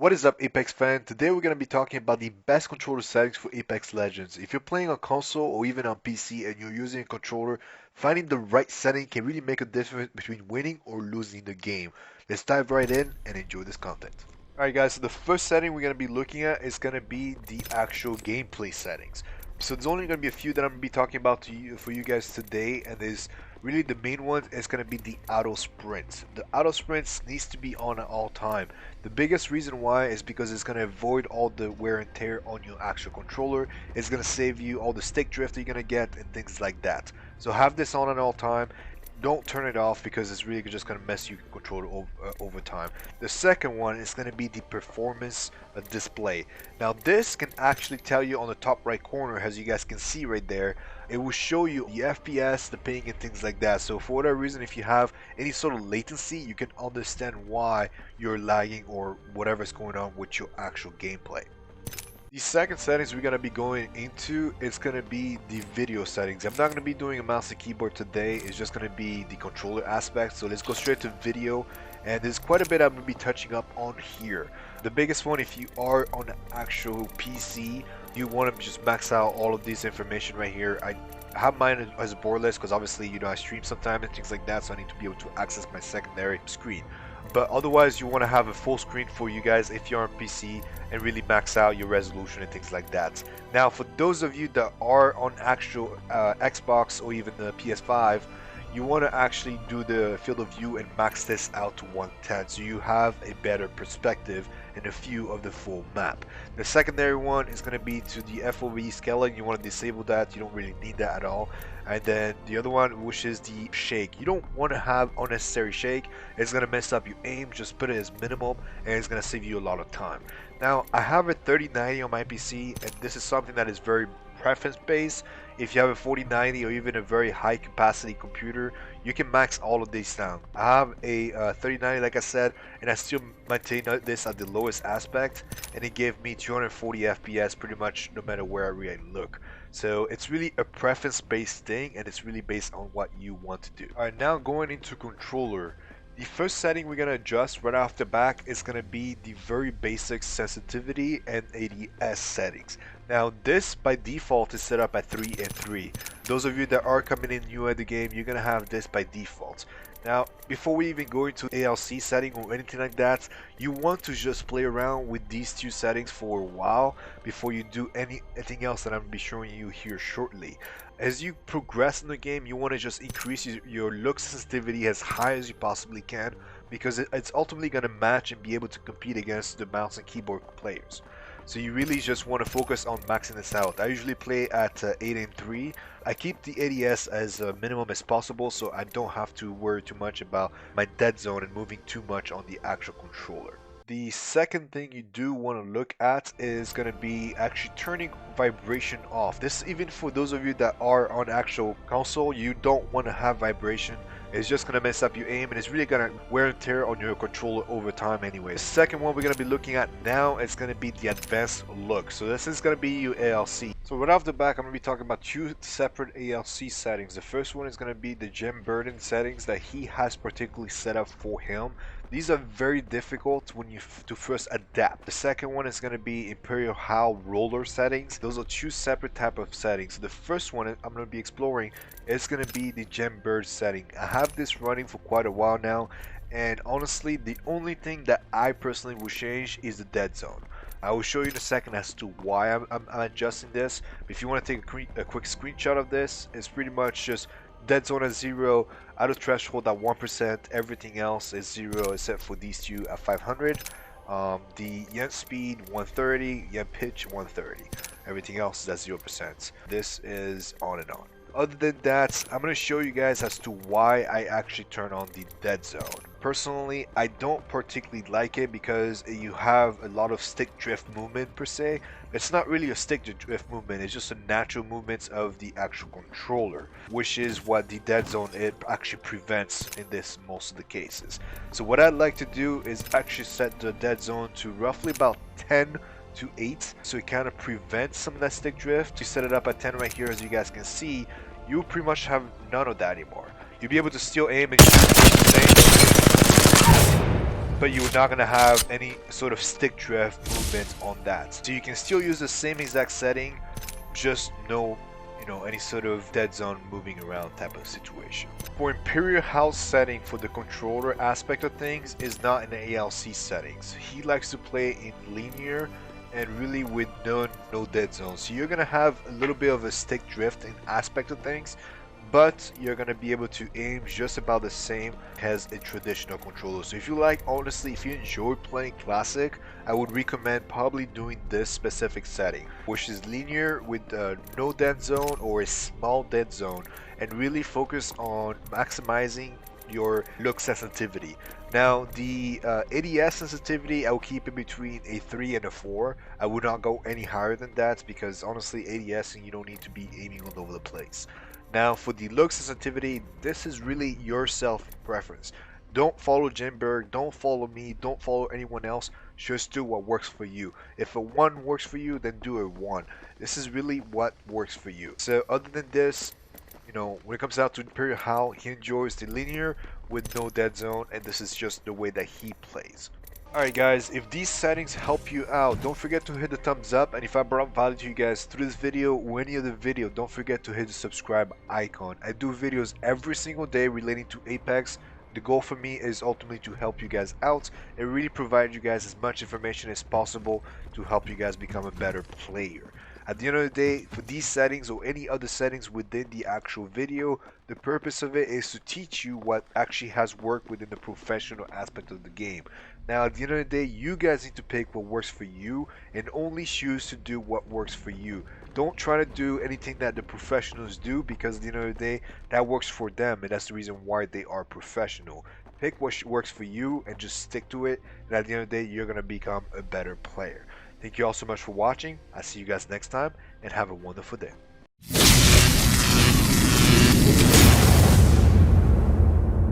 What is up, Apex fan? Today we're going to be talking about the best controller settings for Apex Legends. If you're playing on console or even on PC and you're using a controller, finding the right setting can really make a difference between winning or losing the game. Let's dive right in and enjoy this content. Alright guys, so the first setting we're going to be looking at is going to be the actual gameplay settings. So there's only going to be a few that I'm going to be talking about for you guys today, and there's really the main one is going to be the auto sprint. The auto sprint needs to be on at all time. The biggest reason why is because it's going to avoid all the wear and tear on your actual controller. It's going to save you all the stick drift you're going to get and things like that. So have this on at all time. Don't turn it off because it's really just going to mess your controller over time. The second one is going to be the performance display. Now this can actually tell you on the top right corner, as you guys can see right there, it will show you the FPS, the ping and things like that. So for whatever reason, if you have any sort of latency, you can understand why you're lagging or whatever's going on with your actual gameplay. The second settings we're going to be going into is going to be the video settings. I'm not going to be doing a mouse and keyboard today. It's just going to be the controller aspect. So let's go straight to video, and there's quite a bit I'm going to be touching up on here. The biggest one, if you are on an actual PC, you want to just max out all of this information right here. I have mine as a borderless because obviously, you know, I stream sometimes and things like that, so I need to be able to access my secondary screen. But otherwise, you want to have a full screen for you guys if you're on PC and really max out your resolution and things like that. Now, for those of you that are on actual Xbox or even the PS5, you want to actually do the field of view and max this out to 110 so you have a better perspective and a view of the full map. The secondary one is going to be to the FOV scaling. You want to disable that. You don't really need that at all. And then the other one, which is the shake. You don't want to have unnecessary shake. It's going to mess up your aim. Just put it as minimum and it's going to save you a lot of time. Now, I have a 3090 on my PC, and this is something that is very preference based. If you have a 4090 or even a very high capacity computer, you can max all of these down. I have a 3090, like I said, and I still maintain this at the lowest aspect, and it gave me 240 FPS pretty much no matter where I really look. So it's really a preference based thing, and it's really based on what you want to do. Alright, now going into controller. The first setting we're going to adjust right off the back is going to be the very basic sensitivity and ADS settings. Now this by default is set up at 3 and 3. Those of you that are coming in new at the game, you're going to have this by default. Now, before we even go into ALC setting or anything like that, you want to just play around with these two settings for a while before you do anything else that I'm going to be showing you here shortly. As you progress in the game, you want to just increase your look sensitivity as high as you possibly can, because it's ultimately going to match and be able to compete against the mouse and keyboard players. So you really just want to focus on maxing this out. I usually play at 8 and 3. I keep the ADS as minimum as possible so I don't have to worry too much about my dead zone and moving too much on the actual controller. The second thing you do want to look at is going to be actually turning vibration off. This even for those of you that are on actual console, you don't want to have vibration. It's just going to mess up your aim, and it's really going to wear and tear on your controller over time anyway. The second one we're going to be looking at now is going to be the advanced look. So this is going to be your ALC. So right off the back, I'm going to be talking about two separate ALC settings. The first one is going to be the Genburten settings that he has particularly set up for him. These are very difficult when you to first adapt. The second one is going to be ImperialHal roller settings. Those are two separate type of settings. The first one I'm going to be exploring is going to be the Genburten setting. I have this running for quite a while now, and honestly, the only thing that I personally will change is the dead zone. I will show you in a second as to why I'm adjusting this. But if you want to take a quick screenshot of this, it's pretty much just dead zone at 0, auto threshold at 1%, everything else is 0 except for these two at 500. The yen speed 130, yen pitch 130. Everything else is at 0%. This is on and on. Other than that, I'm going to show you guys as to why I actually turn on the dead zone. Personally, I don't particularly like it because you have a lot of stick drift movement per se. It's not really a stick drift movement, it's just a natural movement of the actual controller, which is what the dead zone it actually prevents in this most of the cases. So what I'd like to do is actually set the dead zone to roughly about 10 to 8, so it kind of prevents some of that stick drift. To set it up at 10 right here, as you guys can see, you pretty much have none of that anymore. You'll be able to still aim and shoot the same. but you're not gonna have any sort of stick drift movement on that. So you can still use the same exact setting, just no, any sort of dead zone moving around type of situation. For ImperialHal setting for the controller aspect of things is not in the ALC settings. He likes to play in linear and really with no dead zone. So you're gonna have a little bit of a stick drift in aspect of things, but you're gonna be able to aim just about the same as a traditional controller. So if you like, honestly, if you enjoy playing classic, I would recommend probably doing this specific setting, which is linear with no dead zone or a small dead zone, and really focus on maximizing your look sensitivity. Now the ADS sensitivity, I will keep it between a 3 and a 4. I would not go any higher than that because honestly ADS and you don't need to be aiming all over the place. Now for the look sensitivity, this is really your self preference. Don't follow Genburten, don't follow me, don't follow anyone else. Just do what works for you. If a 1 works for you, then do a 1. This is really what works for you. So other than this, when it comes down to ImperialHal, he enjoys the linear with no dead zone, and this is just the way that he plays. Alright guys, if these settings help you out, don't forget to hit the thumbs up, and if I brought value to you guys through this video or any other video, don't forget to hit the subscribe icon. I do videos every single day relating to Apex. The goal for me is ultimately to help you guys out and really provide you guys as much information as possible to help you guys become a better player. At the end of the day, for these settings or any other settings within the actual video, the purpose of it is to teach you what actually has worked within the professional aspect of the game. Now, at the end of the day, you guys need to pick what works for you and only choose to do what works for you. Don't try to do anything that the professionals do, because at the end of the day, that works for them and that's the reason why they are professional. Pick what works for you and just stick to it, and at the end of the day, you're going to become a better player. Thank you all so much for watching. I'll see you guys next time, and have a wonderful day.